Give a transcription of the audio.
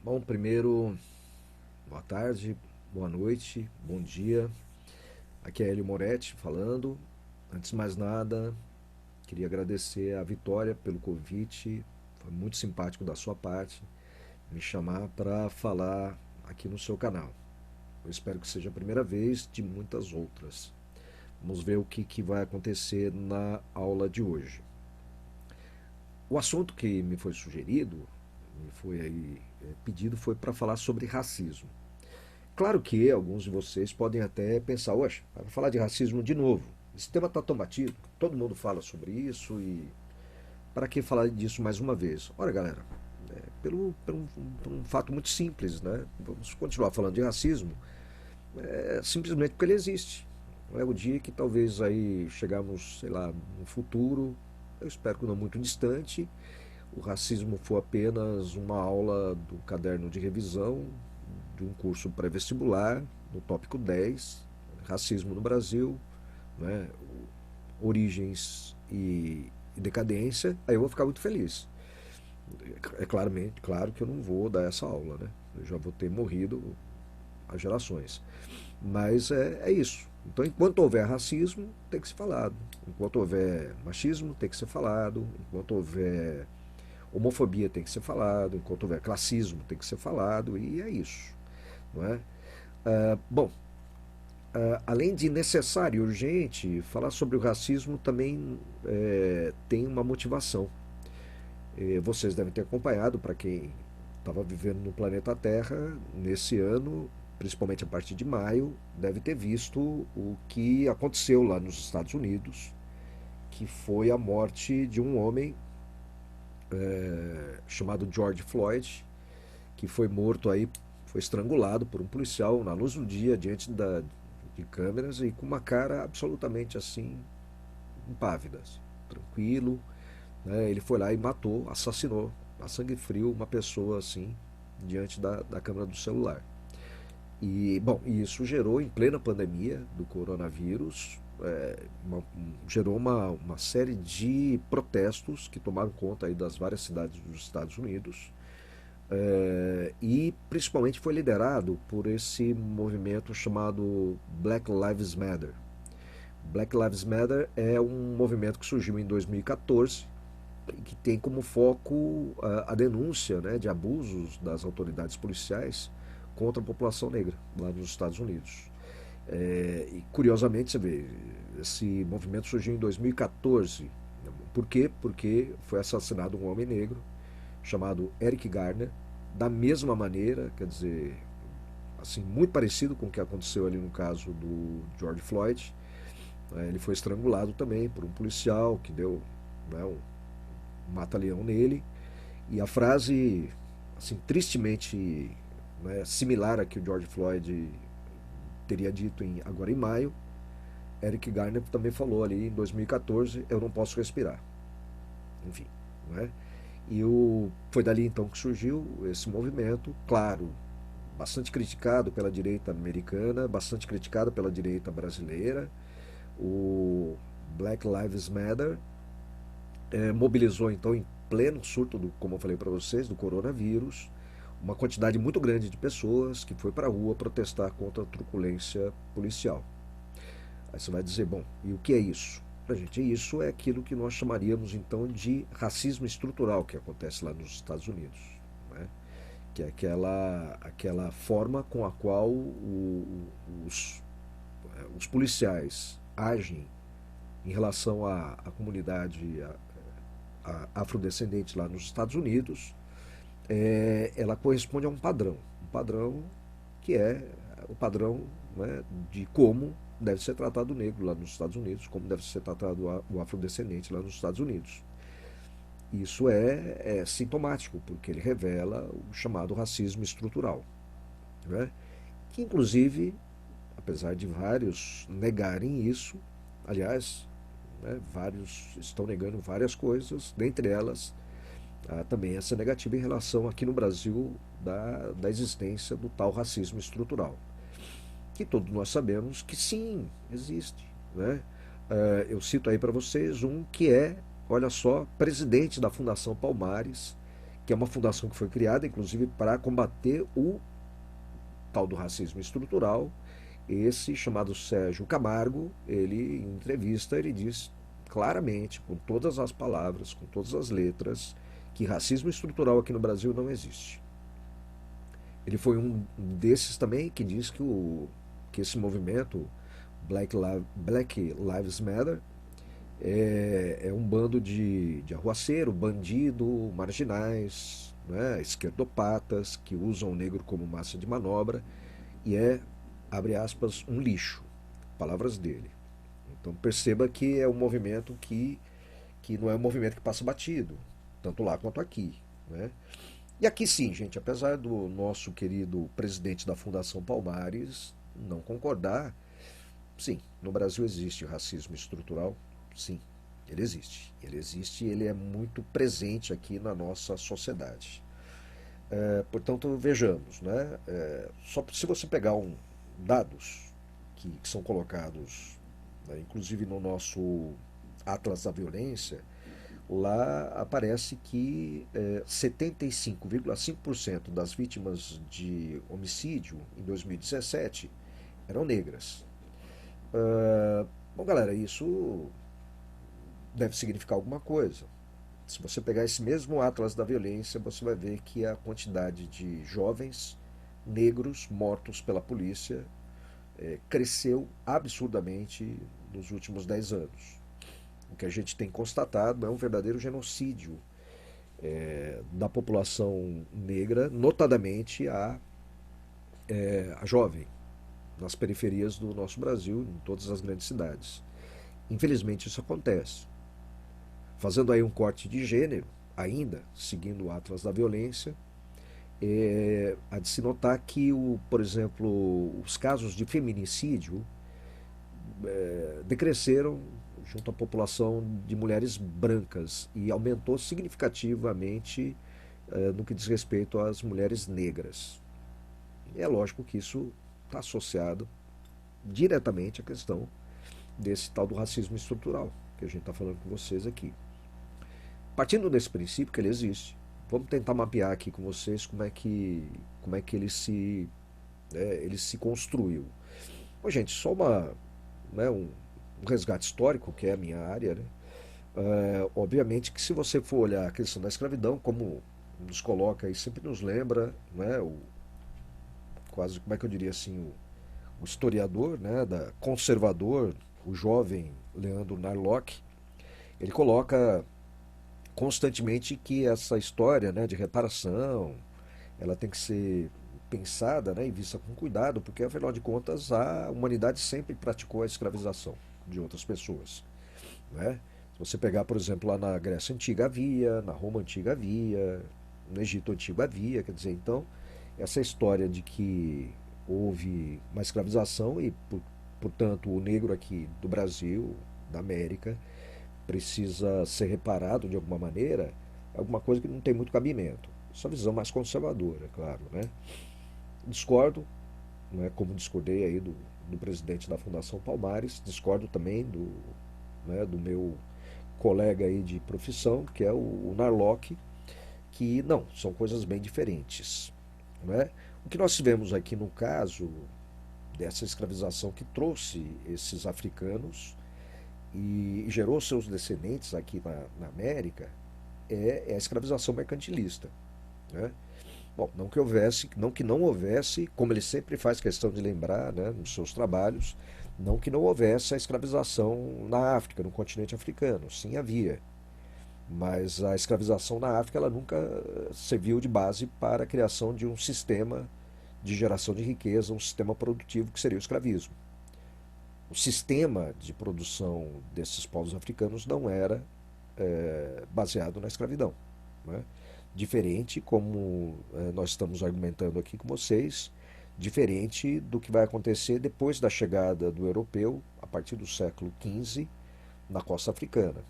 Bom, primeiro, boa tarde, boa noite, bom dia. Aqui é Hélio Moretti falando. Antes de mais nada, queria agradecer a Vitória pelo convite. Foi muito simpático da sua parte me chamar para falar aqui no seu canal. Eu espero que seja a primeira vez de muitas outras. Vamos ver o que vai acontecer na aula de hoje. O assunto que me foi sugerido, me foi aí pedido, foi para falar sobre racismo. Claro que alguns de vocês podem até pensar, oxe, vai falar de racismo de novo. Esse tema está tão batido, todo mundo fala sobre isso e para que falar disso mais uma vez? Olha, galera, por um fato muito simples, né? Vamos continuar falando de racismo, simplesmente porque ele existe. Não é o dia que talvez aí chegamos, sei lá, no futuro, eu espero que não muito distante, o racismo for apenas uma aula do caderno de revisão de um curso pré-vestibular, no tópico 10, racismo no Brasil, né, origens e decadência, aí eu vou ficar muito feliz. É claramente, claro que eu não vou dar essa aula, né? Eu já vou ter morrido há gerações. Mas é isso. Então, enquanto houver racismo, tem que ser falado. Enquanto houver machismo, tem que ser falado. Enquanto houver homofobia, tem que ser falado. Enquanto houver classismo, tem que ser falado. E é isso. Não é? Bom, além de necessário e urgente, falar sobre o racismo também tem uma motivação. Vocês devem ter acompanhado, para quem estava vivendo no planeta Terra, nesse ano, principalmente a partir de maio, deve ter visto o que aconteceu lá nos Estados Unidos, que foi a morte de um homem chamado George Floyd, que foi morto aí, foi estrangulado por um policial na luz do dia, diante de câmeras e com uma cara absolutamente assim, impávida, assim, tranquilo, né? Ele foi lá e matou, assassinou, a sangue frio, uma pessoa assim, diante da câmera do celular. E, bom, isso gerou, em plena pandemia do coronavírus, gerou uma série de protestos que tomaram conta aí das várias cidades dos Estados Unidos, e principalmente foi liderado por esse movimento chamado Black Lives Matter. Black Lives Matter é um movimento que surgiu em 2014 e que tem como foco a denúncia, né, de abusos das autoridades policiais contra a população negra lá nos Estados Unidos. E curiosamente, você vê, esse movimento surgiu em 2014. Por quê? Porque foi assassinado um homem negro chamado Eric Garner, da mesma maneira, quer dizer, assim, muito parecido com o que aconteceu ali no caso do George Floyd. Ele foi estrangulado também por um policial que deu, né, um mata-leão nele. E a frase, assim, tristemente, né, similar a que o George Floyd teria dito agora em maio, Eric Garner também falou ali em 2014, eu não posso respirar. Enfim, não é? Foi dali então que surgiu esse movimento, claro, bastante criticado pela direita americana, bastante criticado pela direita brasileira. O Black Lives Matter mobilizou então em pleno surto, como eu falei para vocês, do coronavírus, uma quantidade muito grande de pessoas que foi para a rua protestar contra a truculência policial. Aí você vai dizer, bom, e o que é isso? Pra gente, isso é aquilo que nós chamaríamos então de racismo estrutural que acontece lá nos Estados Unidos, né? Que é aquela forma com a qual os policiais agem em relação à comunidade afrodescendente lá nos Estados Unidos, ela corresponde a um padrão que é o padrão, né, de como deve ser tratado o negro lá nos Estados Unidos, como deve ser tratado o afrodescendente lá nos Estados Unidos. Isso é sintomático, porque ele revela o chamado racismo estrutural, né? Que inclusive, apesar de vários negarem isso, aliás, né, vários estão negando várias coisas, dentre elas também essa negativa em relação aqui no Brasil da existência do tal racismo estrutural, que todos nós sabemos que sim, existe, né? Eu cito aí para vocês um que é, olha só, presidente da Fundação Palmares, que que é uma fundação que foi criada, inclusive, para combater o tal do racismo estrutural. Esse, chamado Sérgio Camargo, ele, em entrevista, ele diz claramente, com todas as palavras, com todas as letras, que racismo estrutural aqui no Brasil não existe. Ele foi um desses também que diz que esse movimento Black Lives Matter é um bando de arruaceiro, bandido, marginais, né, esquerdopatas, que usam o negro como massa de manobra e abre aspas, um lixo. Palavras dele. Então perceba que é um movimento que não é um movimento que passa batido, tanto lá quanto aqui. Né? E aqui sim, gente, apesar do nosso querido presidente da Fundação Palmares não concordar, sim, no Brasil existe racismo estrutural, sim, ele existe. Ele existe e ele é muito presente aqui na nossa sociedade. Portanto, vejamos, né? Só se você pegar dados que são colocados, né, inclusive no nosso Atlas da Violência, lá aparece que 75,5% das vítimas de homicídio em 2017 eram negras. Bom, galera, isso deve significar alguma coisa. Se você pegar esse mesmo Atlas da Violência, você vai ver que a quantidade de jovens negros mortos pela polícia cresceu absurdamente nos últimos 10 anos. O que a gente tem constatado é um verdadeiro genocídio da população negra, notadamente a jovem, nas periferias do nosso Brasil, em todas as grandes cidades. Infelizmente isso acontece. Fazendo aí um corte de gênero, ainda seguindo o Atlas da Violência, há de se notar que, por exemplo, os casos de feminicídio decresceram junto à população de mulheres brancas e aumentou significativamente no que diz respeito às mulheres negras. E é lógico que isso está associado diretamente à questão desse tal do racismo estrutural que a gente está falando com vocês aqui. Partindo desse princípio que ele existe, vamos tentar mapear aqui com vocês como é que ele se construiu. Bom, gente, só um resgate histórico, que é a minha área, né? Obviamente que se você for olhar a questão da escravidão, como nos coloca e sempre nos lembra, né, quase, como é que eu diria assim, o historiador, né, conservador, o jovem Leandro Narlock, ele coloca constantemente que essa história, né, de reparação, ela tem que ser pensada, né, e vista com cuidado, porque afinal de contas a humanidade sempre praticou a escravização de outras pessoas. Né? Se você pegar, por exemplo, lá na Grécia Antiga havia, na Roma Antiga havia, no Egito Antigo havia, quer dizer, então, essa história de que houve uma escravização e, portanto, o negro aqui do Brasil, da América, precisa ser reparado de alguma maneira, é alguma coisa que não tem muito cabimento. Essa visão mais conservadora, claro, né? Discordo, né, como discordei aí do presidente da Fundação Palmares, discordo também do meu colega aí de profissão, que é o Narlock, que não, são coisas bem diferentes. Né? O que nós tivemos aqui no caso dessa escravização que trouxe esses africanos e gerou seus descendentes aqui na América é a escravização mercantilista. Né? Bom, não que não houvesse, como ele sempre faz questão de lembrar, né, nos seus trabalhos, não que não houvesse a escravização na África, no continente africano. Sim, havia. Mas a escravização na África ela nunca serviu de base para a criação de um sistema de geração de riqueza, um sistema produtivo que seria o escravismo. O sistema de produção desses povos africanos não era baseado na escravidão. Né? Diferente, como nós estamos argumentando aqui com vocês, diferente do que vai acontecer depois da chegada do europeu, a partir do século XV, na costa africana.